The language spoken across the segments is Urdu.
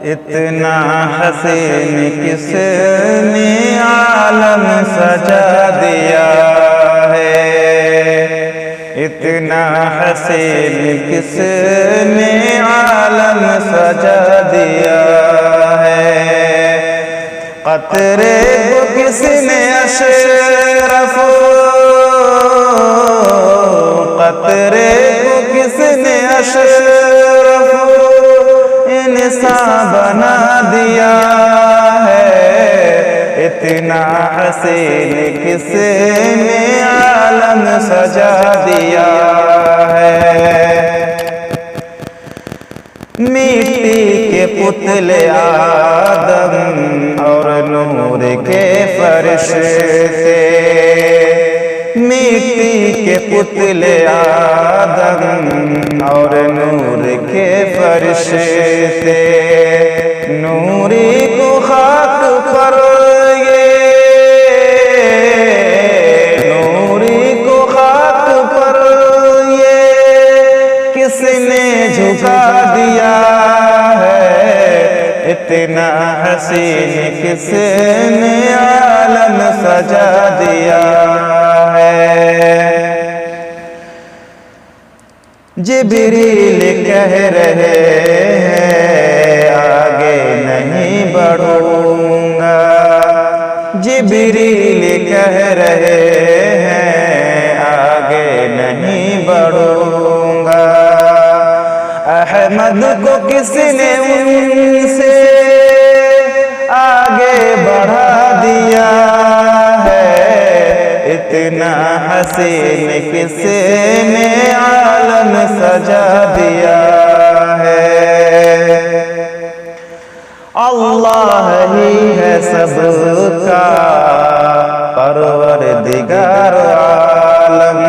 اتنا حسین کس نے عالم سجا دیا ہے، اتنا حسین کس نے عالم سجا دیا ہے۔ قطرے کو کس نے اشرف، قطرے کو کس نے اشرف انسان بنا دیا ہے، اتنا حسین کس نے عالم سجا دیا ہے۔ مٹی کے پتلے آدم اور نور کے فرشتے، مٹی کے پتلے آدم اور نور کے فرشتے، نوری کو خاک پر نوری کو خاک پر یہ کس نے جھکا دیا ہے، اتنا حسین کس نے عالم سجا دیا ہے۔ جبریل کہہ رہے ہیں آگے نہیں بڑھوں گا، جبریل کہہ رہے ہیں آگے نہیں بڑھوں گا۔ احمد کو کس نے ان سے آگے بڑھا دیا ہے، اتنا حسین کس نے عالم سجا دیا ہے۔ اللہ ہی ہے سب کا پروردگار عالم،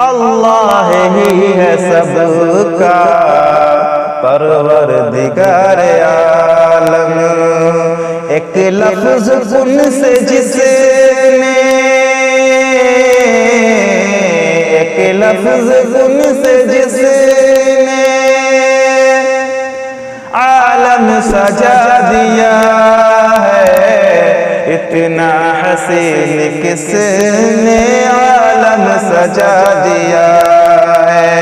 اللہ ہی ہے سب کا پروردگار عالم۔ ایک لفظ کن سے جس نے، ایک لفظ کن سے جس نے عالم سجا دیا ہے، اتنا حسین کس نے عالم سجا دیا ہے۔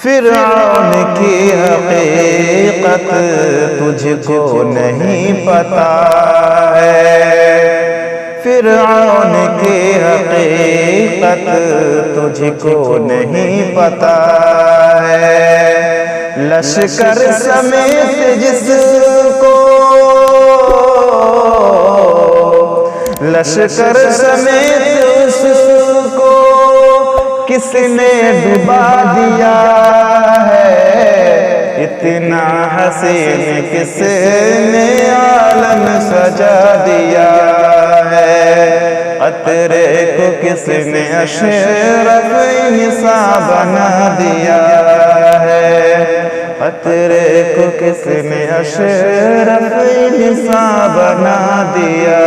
فرعون کی حقیقت تجھ کو نہیں پتا ہے، فرعون کی حقیقت تجھ کو نہیں پتا ہے۔ لشکر سمیت جس کو، لشکر سمیت اس کو کس نے ڈبا دیا ہے، اتنا حسین کس نے عالم سجا دیا ہے۔ قطرے کو کس نے اشرف انسان بنا دیا ہے، قطرے کو کس نے اشرف انسان بنا دیا